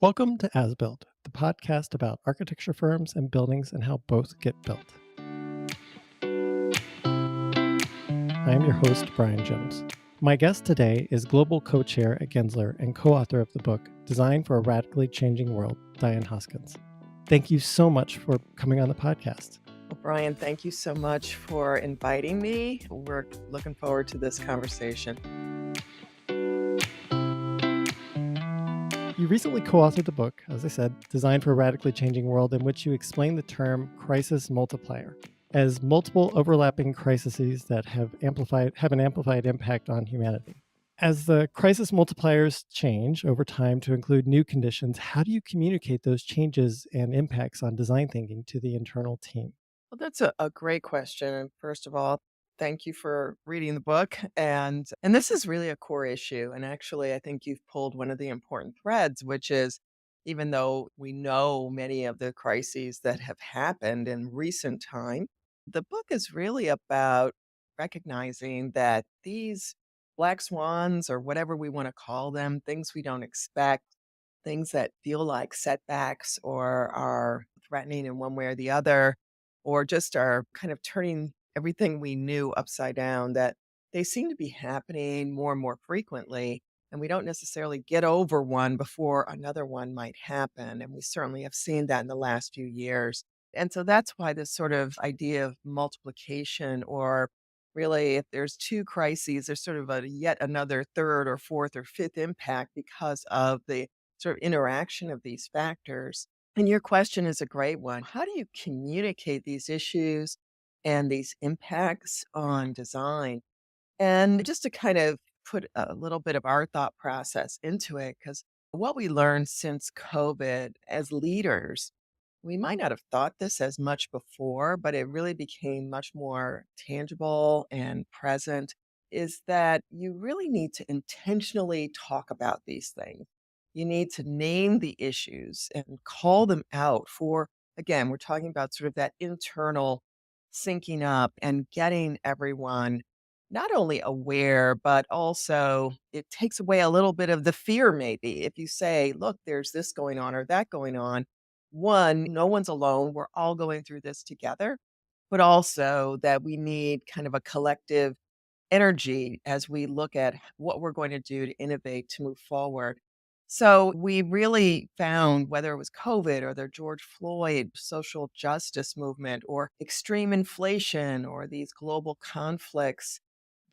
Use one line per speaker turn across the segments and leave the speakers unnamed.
Welcome to As Built, the podcast about architecture firms and buildings and how both get built. I am your host, Brian Jones. My guest today is Global Co-Chair at Gensler and co-author of the book, Design for a Radically Changing World, Diane Hoskins. Thank you so much for coming on the podcast.
Well, Brian, thank you so much for inviting me. We're looking forward to this conversation.
You recently co-authored the book, as I said, Design for a Radically Changing World, in which you explain the term crisis multiplier as multiple overlapping crises that have an amplified impact on humanity. As the crisis multipliers change over time to include new conditions, how do you communicate those changes and impacts on design thinking to the internal team?
Well, that's a great question. And first of all, thank you for reading the book. And this is really a core issue. And actually, I think you've pulled one of the important threads, which is even though we know many of the crises that have happened in recent time, the book is really about recognizing that these black swans, or whatever we want to call them, things we don't expect, things that feel like setbacks or are threatening in one way or the other, or just are kind of turning everything we knew upside down, that they seem to be happening more and more frequently. And we don't necessarily get over one before another one might happen. And we certainly have seen that in the last few years. And so that's why this sort of idea of multiplication, or really, if there's two crises, there's sort of a yet another third or fourth or fifth impact because of the sort of interaction of these factors. And your question is a great one. How do you communicate these issues and these impacts on design? And just to kind of put a little bit of our thought process into it, because what we learned since COVID as leaders, we might not have thought this as much before, but it really became much more tangible and present, is that you really need to intentionally talk about these things. You need to name the issues and call them out for, again, we're talking about sort of that internal syncing up and getting everyone not only aware, but also it takes away a little bit of the fear, maybe. If you say, look, there's this going on or that going on, one, no one's alone. We're all going through this together, but also that we need kind of a collective energy as we look at what we're going to do to innovate to move forward. So we really found, whether it was COVID or the George Floyd social justice movement or extreme inflation or these global conflicts,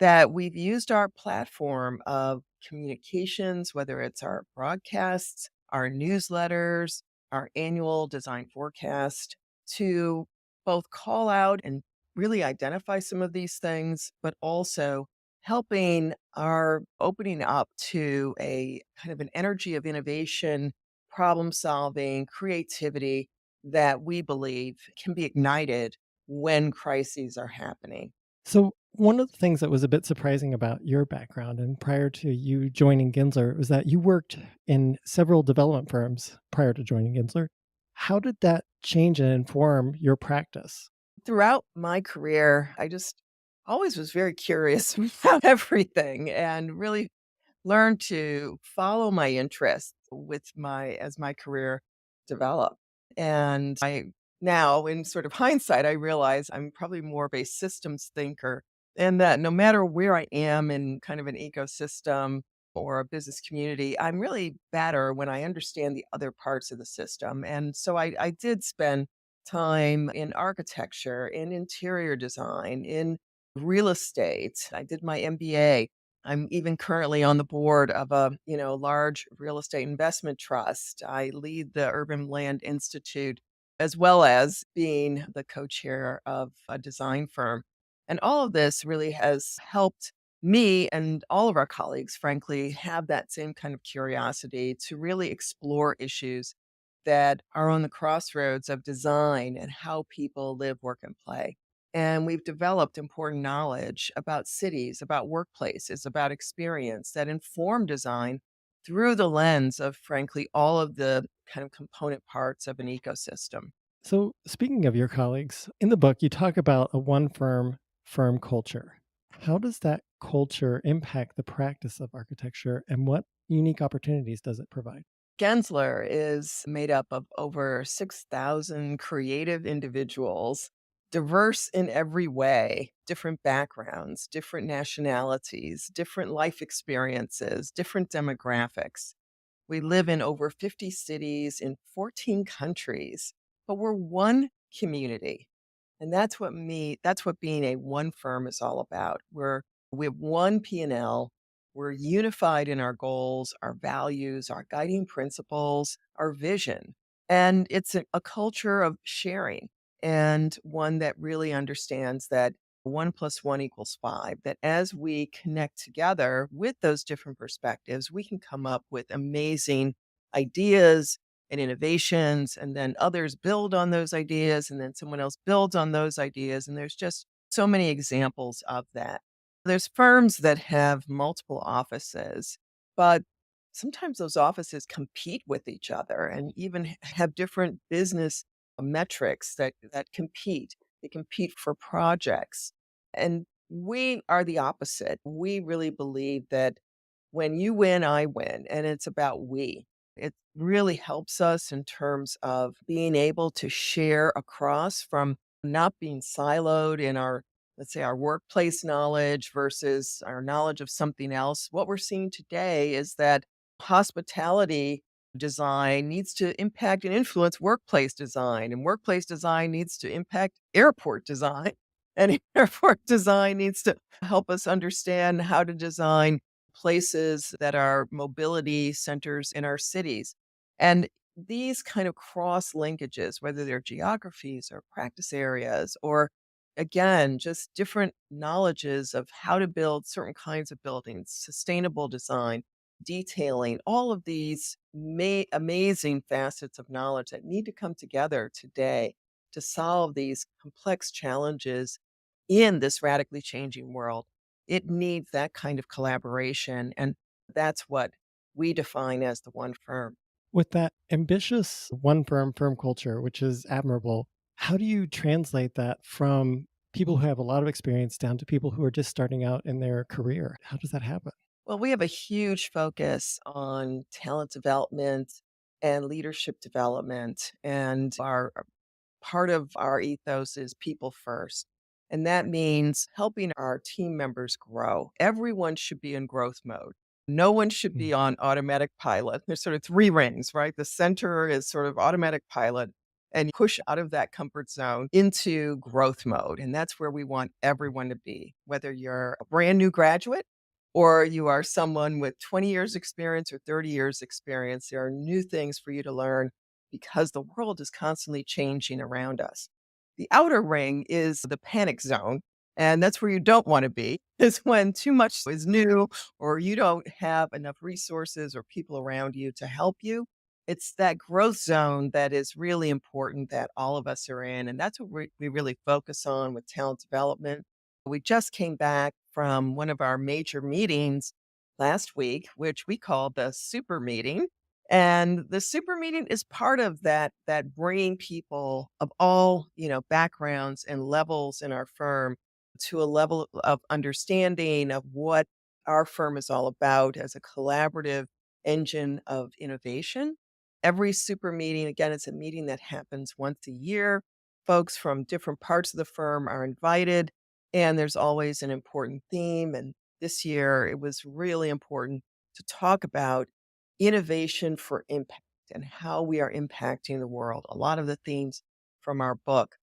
that we've used our platform of communications, whether it's our broadcasts, our newsletters, our annual design forecast, to both call out and really identify some of these things, but also helping our opening up to a kind of an energy of innovation, problem solving, creativity that we believe can be ignited when crises are happening.
So, one of the things that was a bit surprising about your background and prior to you joining Gensler was that you worked in several development firms prior to joining Gensler. How did that change and inform your practice?
Throughout my career, I just always was very curious about everything and really learned to follow my interests with my as my career developed. And I now, in sort of hindsight, I realize I'm probably more of a systems thinker, and that no matter where I am in kind of an ecosystem or a business community, I'm really better when I understand the other parts of the system. And so I did spend time in architecture, in interior design, in real estate. I did my MBA. I'm even currently on the board of a, large real estate investment trust. I lead the Urban Land Institute, as well as being the co-chair of a design firm. And all of this really has helped me and all of our colleagues, frankly, have that same kind of curiosity to really explore issues that are on the crossroads of design and how people live, work, and play. And we've developed important knowledge about cities, about workplaces, about experience that inform design through the lens of, frankly, all of the kind of component parts of an ecosystem.
So, speaking of your colleagues, in the book, you talk about a one firm culture. How does that culture impact the practice of architecture and what unique opportunities does it provide?
Gensler is made up of over 6,000 creative individuals, diverse in every way, different backgrounds, different nationalities, different life experiences, different demographics. We live in over 50 cities in 14 countries, but we're one community. And that's what being a one firm is all about. We have one P&L. We're unified in our goals, our values, our guiding principles, our vision. And it's a culture of sharing and one that really understands that 1 + 1 = 5, that as we connect together with those different perspectives, we can come up with amazing ideas and innovations, and then others build on those ideas, and then someone else builds on those ideas. And there's just so many examples of that. There's firms that have multiple offices, but sometimes those offices compete with each other and even have different business metrics that compete. They compete for projects. And we are the opposite. We really believe that when you win, I win, and it's about we. It really helps us in terms of being able to share across from not being siloed in our, let's say, our workplace knowledge versus our knowledge of something else. What we're seeing today is that hospitality design needs to impact and influence workplace design, and workplace design needs to impact airport design, and airport design needs to help us understand how to design places that are mobility centers in our cities. And these kind of cross linkages, whether they're geographies or practice areas, or again, just different knowledges of how to build certain kinds of buildings, sustainable design, detailing, all of these amazing facets of knowledge that need to come together today to solve these complex challenges in this radically changing world. It needs that kind of collaboration. And that's what we define as the one firm.
With that ambitious one firm culture, which is admirable, how do you translate that from people who have a lot of experience down to people who are just starting out in their career? How does that happen?
Well, we have a huge focus on talent development and leadership development. And our part of our ethos is people first. And that means helping our team members grow. Everyone should be in growth mode. No one should
Mm.
be on automatic pilot. There's sort of three rings, right? The center is sort of automatic pilot, and you push out of that comfort zone into growth mode. And that's where we want everyone to be, whether you're a brand new graduate or you are someone with 20 years experience or 30 years experience. There are new things for you to learn because the world is constantly changing around us. The outer ring is the panic zone, and that's where you don't want to be, is when too much is new or you don't have enough resources or people around you to help you. It's that growth zone that is really important that all of us are in. And that's what we really focus on with talent development. We just came back from one of our major meetings last week, which we call the super meeting. And the super meeting is part of that bringing people of all, backgrounds and levels in our firm to a level of understanding of what our firm is all about as a collaborative engine of innovation. Every super meeting, again, it's a meeting that happens once a year. Folks from different parts of the firm are invited, and there's always an important theme. And this year, it was really important to talk about innovation for impact and how we are impacting the world. A lot of the themes from our book.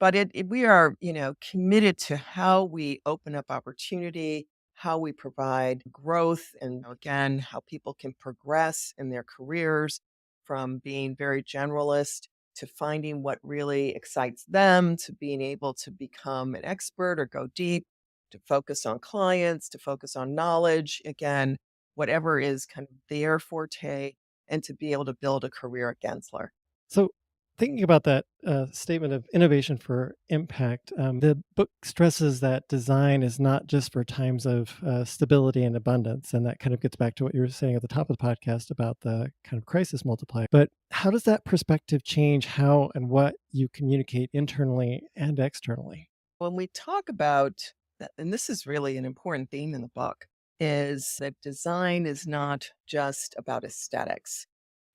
But we are, committed to how we open up opportunity, how we provide growth, and again, how people can progress in their careers from being very generalist to finding what really excites them, to being able to become an expert or go deep, to focus on clients, to focus on knowledge, again, whatever is kind of their forte, and to be able to build a career at Gensler.
So, thinking about that statement of innovation for impact, the book stresses that design is not just for times of stability and abundance. And that kind of gets back to what you were saying at the top of the podcast about the kind of crisis multiplier. But how does that perspective change how and what you communicate internally and externally?
When we talk about that, and this is really an important theme in the book, is that design is not just about aesthetics.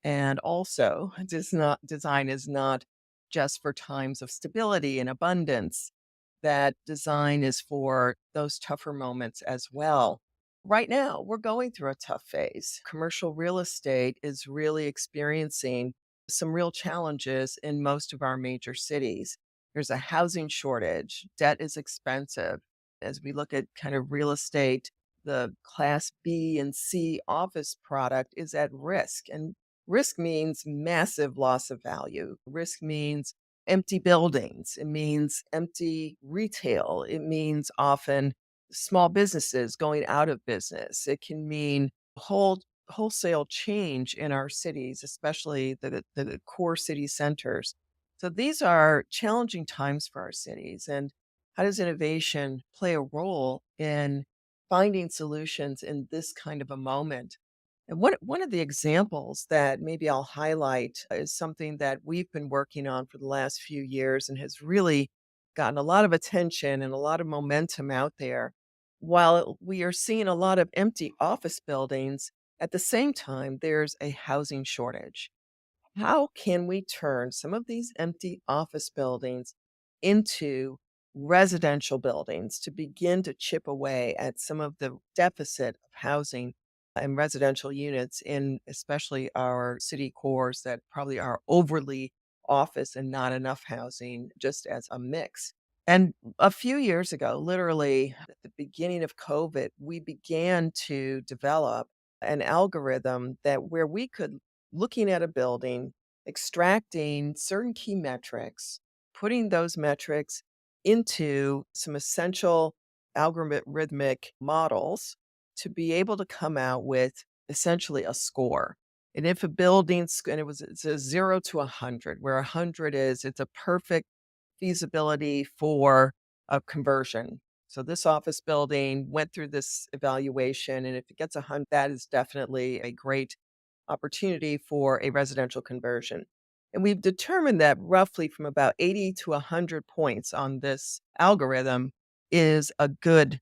And also, design is not just for times of stability and abundance. That design is for those tougher moments as well. Right now, we're going through a tough phase. Commercial real estate is really experiencing some real challenges in most of our major cities. There's a housing shortage, debt is expensive. As we look at kind of real estate, the class B and C office product is at risk. And risk means massive loss of value. Risk means empty buildings. It means empty retail. It means often small businesses going out of business. It can mean wholesale change in our cities, especially the core city centers. So these are challenging times for our cities. And how does innovation play a role in finding solutions in this kind of a moment? And one of the examples that maybe I'll highlight is something that we've been working on for the last few years and has really gotten a lot of attention and a lot of momentum out there. While we are seeing a lot of empty office buildings, at the same time, there's a housing shortage. How can we turn some of these empty office buildings into residential buildings to begin to chip away at some of the deficit of housing and residential units in especially our city cores that probably are overly office and not enough housing just as a mix? And a few years ago, literally at the beginning of COVID, we began to develop an algorithm that where we could, looking at a building, extracting certain key metrics, putting those metrics into some essential algorithmic models to be able to come out with essentially a score. And if a building's, and it's a 0 to 100, where 100 is it's a perfect feasibility for a conversion. So this office building went through this evaluation, and if it gets 100, that is definitely a great opportunity for a residential conversion. And we've determined that roughly from about 80 to 100 points on this algorithm is a good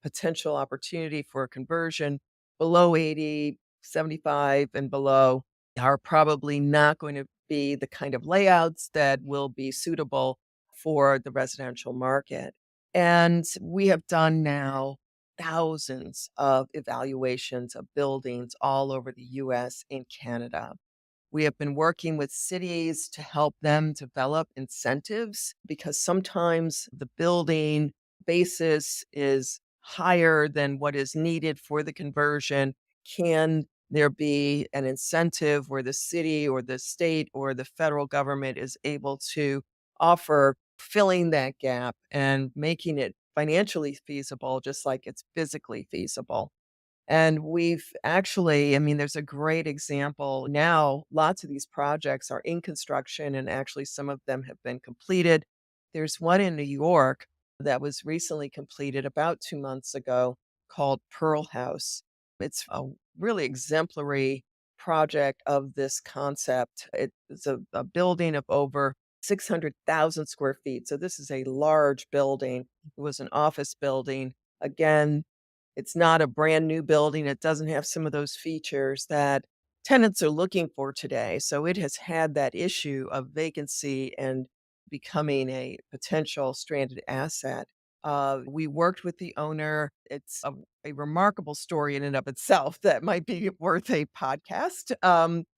potential opportunity for a conversion. Below 80, 75, and below are probably not going to be the kind of layouts that will be suitable for the residential market. And we have done now thousands of evaluations of buildings all over the US and Canada. We have been working with cities to help them develop incentives because sometimes the building basis is higher than what is needed for the conversion. Can there be an incentive where the city or the state or the federal government is able to offer filling that gap and making it financially feasible, just like it's physically feasible? And we've actually, I mean, there's a great example now. Lots of these projects are in construction, and actually, some of them have been completed. There's one in New York that was recently completed about 2 months ago called Pearl House. It's a really exemplary project of this concept. It's a building of over 600,000 square feet. So, this is a large building. It was an office building. Again, it's not a brand new building. It doesn't have some of those features that tenants are looking for today. So it has had that issue of vacancy and becoming a potential stranded asset. We worked with the owner. It's a remarkable story in and of itself that might be worth a podcast.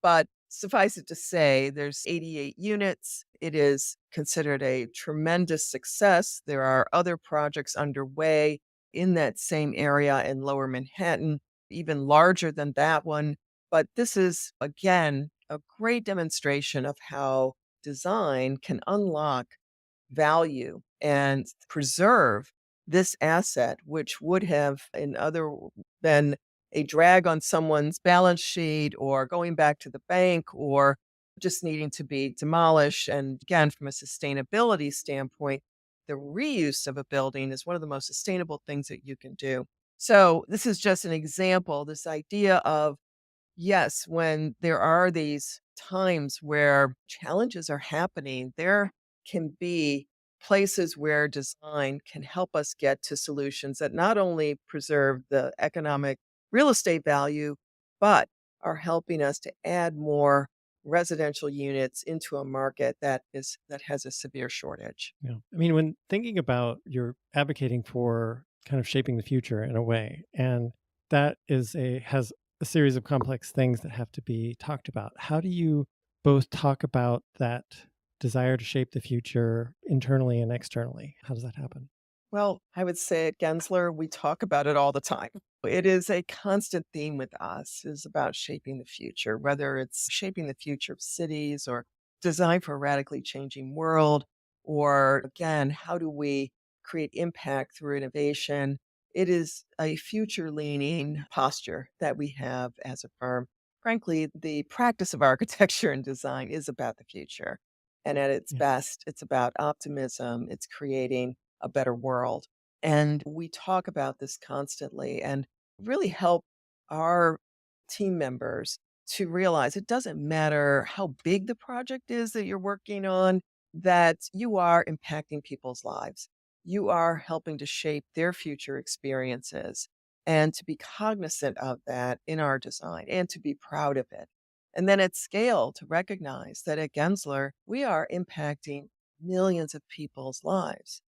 But suffice it to say, there's 88 units. It is considered a tremendous success. There are other projects underway in that same area in Lower Manhattan, even larger than that one. But this is, again, a great demonstration of how design can unlock value and preserve this asset, which would have in other been a drag on someone's balance sheet or going back to the bank or just needing to be demolished. And again, from a sustainability standpoint, the reuse of a building is one of the most sustainable things that you can do. So, this is just an example, this idea of yes, when there are these times where challenges are happening, there can be places where design can help us get to solutions that not only preserve the economic real estate value, but are helping us to add more residential units into a market that has a severe shortage.
Yeah. I mean, when thinking about you're advocating for kind of shaping the future in a way, and that has a series of complex things that have to be talked about. How do you both talk about that desire to shape the future internally and externally? How does that happen?
Well, I would say at Gensler, we talk about it all the time. It is a constant theme with us, is about shaping the future, whether it's shaping the future of cities or design for a radically changing world, or again, how do we create impact through innovation? It is a future leaning posture that we have as a firm. Frankly, the practice of architecture and design is about the future. And at its
Yeah.
best, it's about optimism, it's creating a better world. And we talk about this constantly and really help our team members to realize it doesn't matter how big the project is that you're working on, that you are impacting people's lives. You are helping to shape their future experiences and to be cognizant of that in our design and to be proud of it. And then at scale, to recognize that at Gensler, we are impacting millions of people's lives.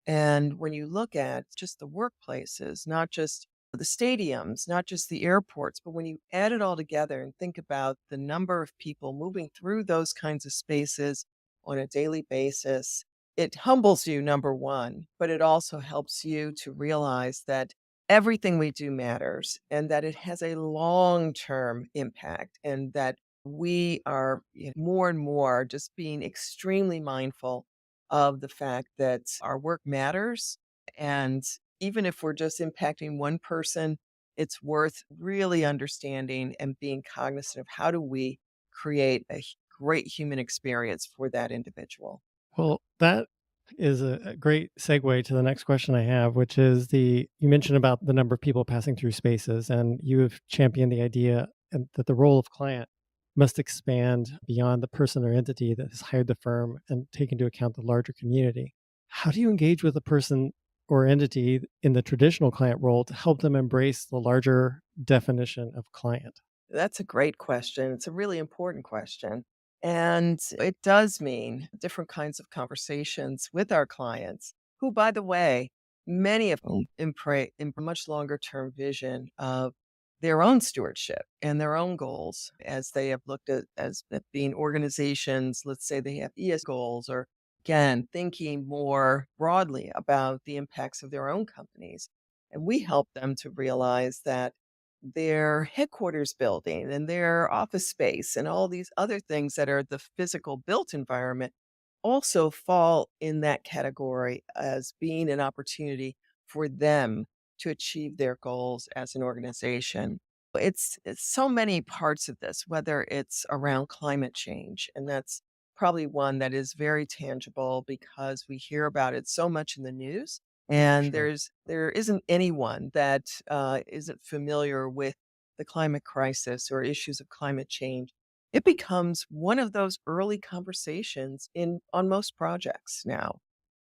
And when you look at just the workplaces, not just the stadiums, not just the airports, but when you add it all together and think about the number of people moving through those kinds of spaces on a daily basis, it humbles you, number one, but it also helps you to realize that everything we do matters and that it has a long term impact and that we are more and more just being extremely mindful of the fact that our work matters. And even if we're just impacting one person, it's worth really understanding and being cognizant of how do we create a great human experience for that individual.
Well, that is a great segue to the next question I have, which is you mentioned about the number of people passing through spaces, and you have championed the idea and that the role of client must expand beyond the person or entity that has hired the firm and take into account the larger community. How do you engage with a person or entity in the traditional client role to help them embrace the larger definition of client?
That's a great question. It's a really important question. And it does mean different kinds of conversations with our clients, who, by the way, many of them in much longer term vision of their own stewardship and their own goals as they have looked at being organizations. Let's say they have ES goals, or again, thinking more broadly about the impacts of their own companies. And we help them to realize that their headquarters building and their office space and all these other things that are the physical built environment also fall in that category as being an opportunity for them to achieve their goals as an organization. It's so many parts of this, whether it's around climate change, and that's probably one that is very tangible because we hear about it so much in the news, and
Sure.
there isn't anyone that isn't familiar with the climate crisis or issues of climate change. It becomes one of those early conversations in on most projects now,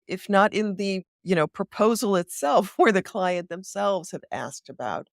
if not in the proposal itself, where the client themselves have asked about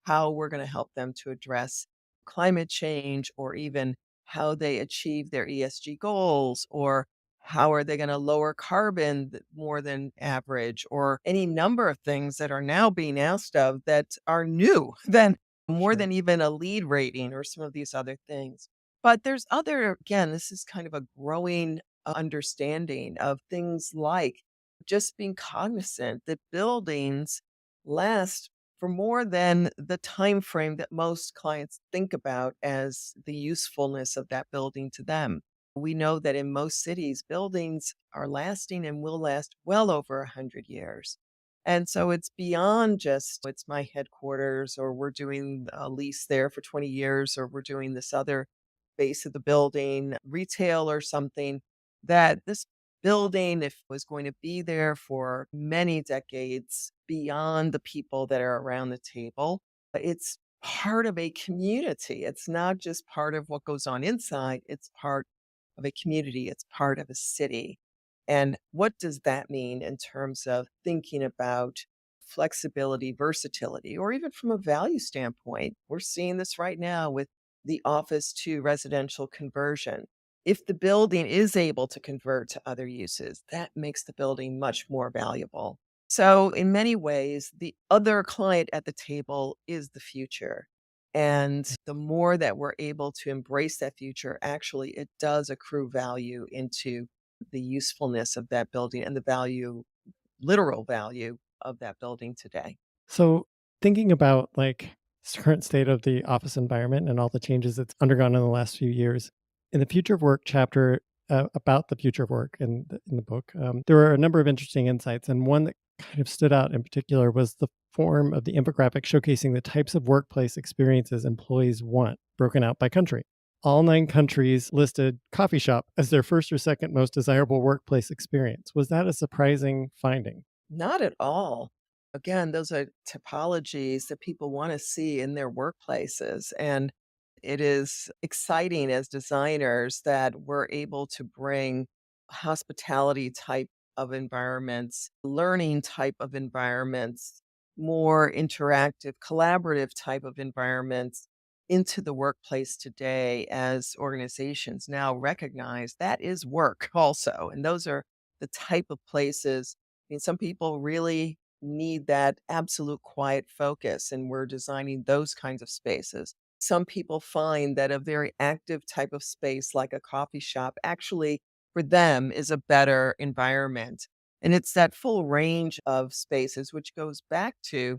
how we're going to help them to address climate change, or even how they achieve their ESG goals, or how are they going to lower carbon more than average, or any number of things that are now being asked of that are new than more
Sure.
than even a lead rating or some of these other things. But there's other, again, this is kind of a growing understanding of things like just being cognizant that buildings last for more than the time frame that most clients think about as the usefulness of that building to them. We know that in most cities, buildings are lasting and will last well over 100 years. And so it's beyond just it's my headquarters, or we're doing a lease there for 20 years, or we're doing this other base of the building, retail or something, that this building, if it was going to be there for many decades beyond the people that are around the table, it's part of a community. It's not just part of what goes on inside, it's part of a community, it's part of a city. And what does that mean in terms of thinking about flexibility, versatility, or even from a value standpoint? We're seeing this right now with the office to residential conversion. If the building is able to convert to other uses, that makes the building much more valuable. So, in many ways, the other client at the table is the future. And the more that we're able to embrace that future, actually, it does accrue value into the usefulness of that building and the value, literal value of that building today.
So, thinking about like current state of the office environment and all the changes it's undergone in the last few years, in the future of work chapter about the future of work in the book, there are a number of interesting insights, and one that kind of stood out in particular was the form of the infographic showcasing the types of workplace experiences employees want, broken out by country. All 9 countries listed coffee shop as their first or second most desirable workplace experience. Was that a surprising finding?
Not at all. Again, those are typologies that people want to see in their workplaces. And it is exciting as designers that we're able to bring hospitality type of environments, learning type of environments, more interactive, collaborative type of environments into the workplace today as organizations now recognize that is work also. And those are the type of places. I mean, some people really need that absolute quiet focus, and we're designing those kinds of spaces. Some people find that a very active type of space, like a coffee shop, actually for them is a better environment. And it's that full range of spaces, which goes back to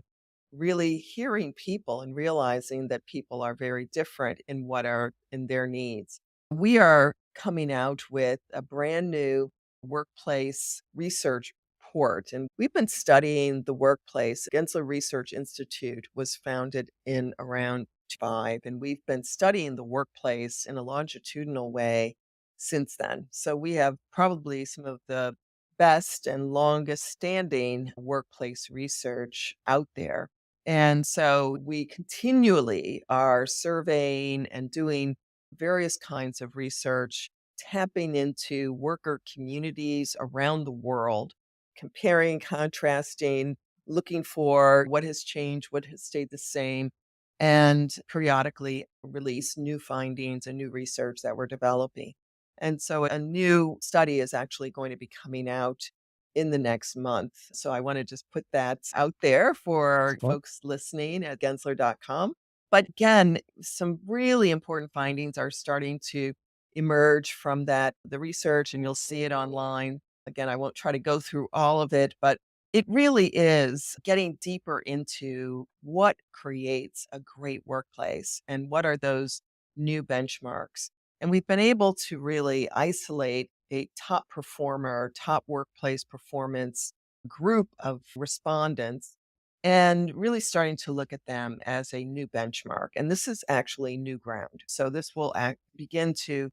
really hearing people and realizing that people are very different in what are in their needs. We are coming out with a brand new workplace research report, and we've been studying the workplace. Gensler Research Institute was founded in around 5, and we've been studying the workplace in a longitudinal way since then. So we have probably some of the best and longest standing workplace research out there. And so we continually are surveying and doing various kinds of research, tapping into worker communities around the world, comparing, contrasting, looking for what has changed, what has stayed the same, and periodically release new findings and new research that we're developing. And so a new study is actually going to be coming out in the next month. So I want to just put that out there for
Excellent.
folks listening at gensler.com. But again, some really important findings are starting to emerge from that, the research, and you'll see it online. Again, I won't try to go through all of it, but it really is getting deeper into what creates a great workplace and what are those new benchmarks. And we've been able to really isolate a top performer, top workplace performance group of respondents and really starting to look at them as a new benchmark. And this is actually new ground. So this will begin to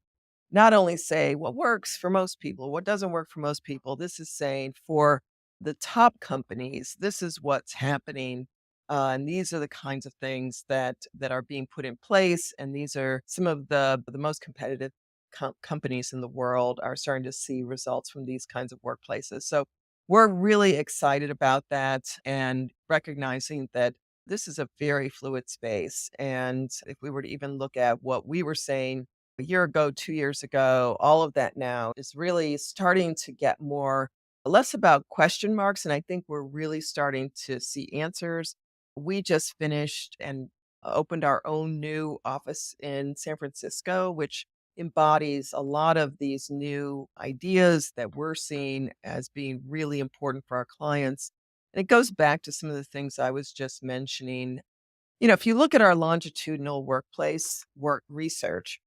not only say what works for most people, what doesn't work for most people. This is saying for the top companies, this is what's happening. And these are the kinds of things that are being put in place. And these are some of the most competitive companies in the world are starting to see results from these kinds of workplaces. So we're really excited about that and recognizing that this is a very fluid space. And if we were to even look at what we were saying a year ago, 2 years ago, all of that now is really starting to get more less about question marks, and I think we're really starting to see answers. We just finished and opened our own new office in San Francisco, which embodies a lot of these new ideas that we're seeing as being really important for our clients. And it goes back to some of the things I was just mentioning. You know, if you look at our longitudinal workplace work research,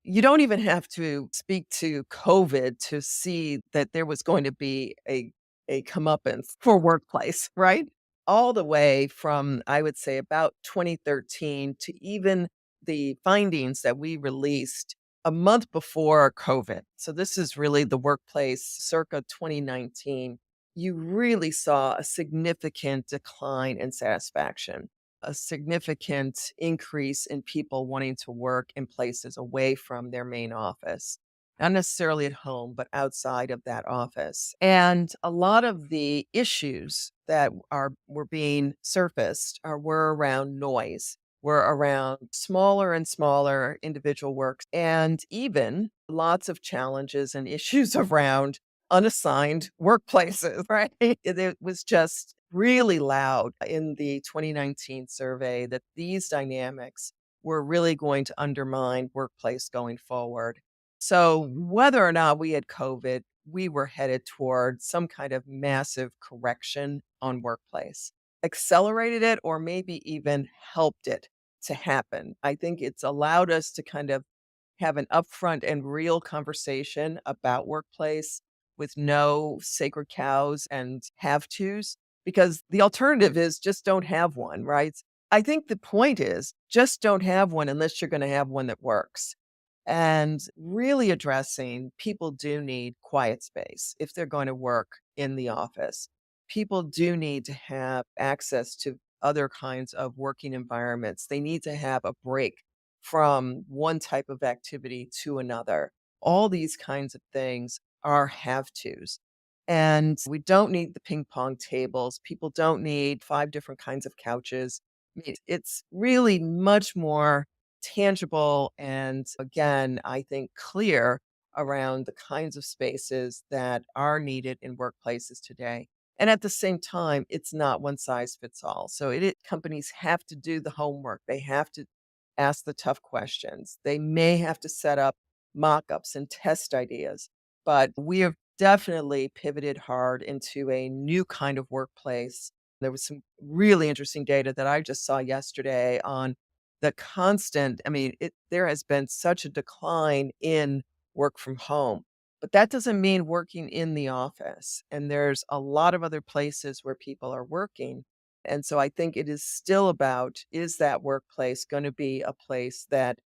you don't even have to speak to COVID to see that there was going to be a comeuppance for workplace, right? All the way from, I would say, about 2013 to even the findings that we released a month before COVID. So this is really the workplace circa 2019. You really saw a significant decline in satisfaction, a significant increase in people wanting to work in places away from their main office, not necessarily at home, but outside of that office. And a lot of the issues that were being surfaced were around noise, were around smaller and smaller individual works, and even lots of challenges and issues around unassigned workplaces, right? It was just really loud in the 2019 survey that these dynamics were really going to undermine workplace going forward. So, whether or not we had COVID, we were headed toward some kind of massive correction on workplace, accelerated it, or maybe even helped it to happen. I think it's allowed us to kind of have an upfront and real conversation about workplace with no sacred cows and have tos, because the alternative is just don't have one, right? I think the point is just don't have one unless you're going to have one that works. And really addressing people do need quiet space if they're going to work in the office. People do need to have access to other kinds of working environments. They need to have a break from one type of activity to another. All these kinds of things are have tos. And we don't need the ping pong tables. People don't need five different kinds of couches. I mean, it's really much more tangible and, again, I think clear around the kinds of spaces that are needed in workplaces today. And at the same time, it's not one size fits all. So companies have to do the homework. They have to ask the tough questions. They may have to set up mock-ups and test ideas, but we have definitely pivoted hard into a new kind of workplace. There was some really interesting data that I just saw yesterday on the constant, I mean, there has been such a decline in work from home, but that doesn't mean working in the office. And there's a lot of other places where people are working. And so I think it is still about, is that workplace going to be a place that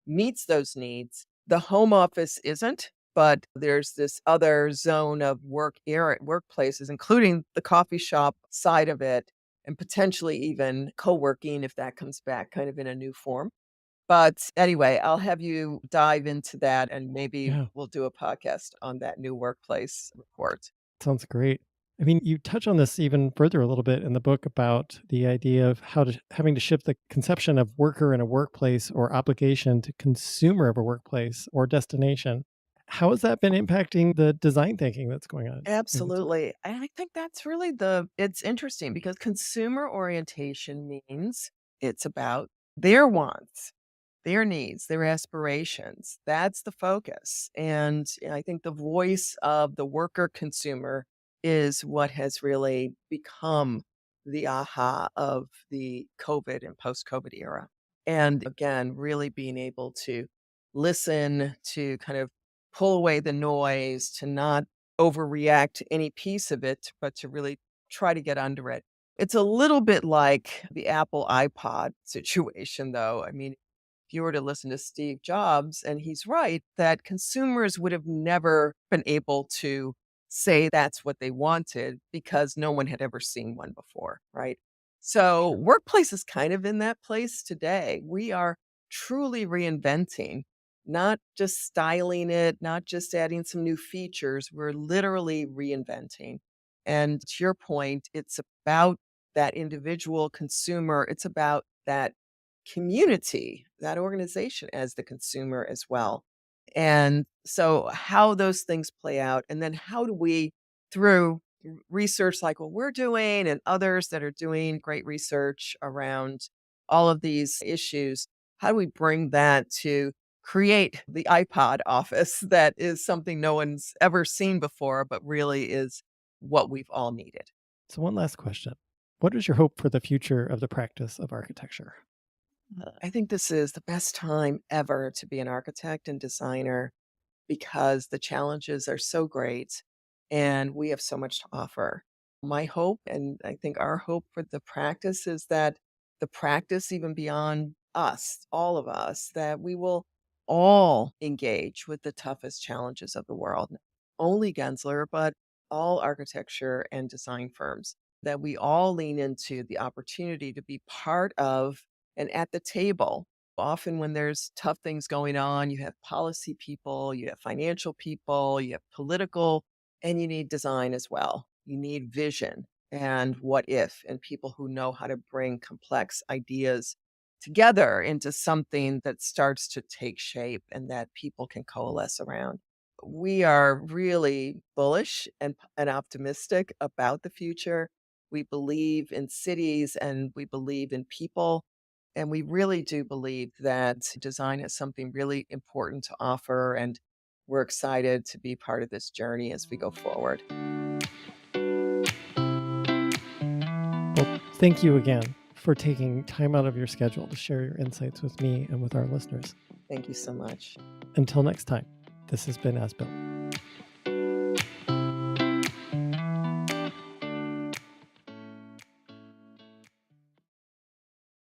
meets those needs? The home office isn't, but there's this other zone of workplaces, including the coffee shop side of it, and potentially even co-working if that comes back kind of in a new form. But anyway, I'll have you dive into that and maybe
Yeah,
we'll do a podcast on that new workplace report.
sounds great. I mean, you touch on this even further a little bit in the book about the idea of how to having to shift the conception of worker in a workplace or obligation to consumer of a workplace or destination. How has that been impacting the design thinking that's going on?
Absolutely. And I think that's really it's interesting because consumer orientation means it's about their wants, their needs, their aspirations. That's the focus. And I think the voice of the worker consumer is what has really become the aha of the COVID and post COVID era. And again, really being able to listen, to kind of pull away the noise, to not overreact to any piece of it, but to really try to get under it. It's a little bit like the Apple iPod situation, though. I mean, if you were to listen to Steve Jobs, and he's right that consumers would have never been able to say that's what they wanted because no one had ever seen one before, right? So,
Sure.
workplace is kind of in that place today. We are truly reinventing, not just styling it, not just adding some new features. We're literally reinventing. And to your point, it's about that individual consumer, it's about that community, that organization as the consumer as well. And so, how those things play out, and then how do we, through research like what we're doing and others that are doing great research around all of these issues, how do we bring that to create the iPod office that is something no one's ever seen before, but really is what we've all needed?
So, one last question. What is your hope for the future of the practice of architecture?
I think this is the best time ever to be an architect and designer because the challenges are so great and we have so much to offer. My hope, and I think our hope for the practice, is that the practice, even beyond us, all of us, that we will all engage with the toughest challenges of the world. Not only Gensler, but all architecture and design firms, that we all lean into the opportunity to be part of and at the table. Often, when there's tough things going on, you have policy people, you have financial people, you have political, and you need design as well. You need vision and what if, and people who know how to bring complex ideas together into something that starts to take shape and that people can coalesce around. We are really bullish and optimistic about the future. We believe in cities and we believe in people. And we really do believe that design has something really important to offer. And we're excited to be part of this journey as we go forward.
Well, thank you again for taking time out of your schedule to share your insights with me and with our listeners.
Thank you so much.
Until next time, this has been As Built.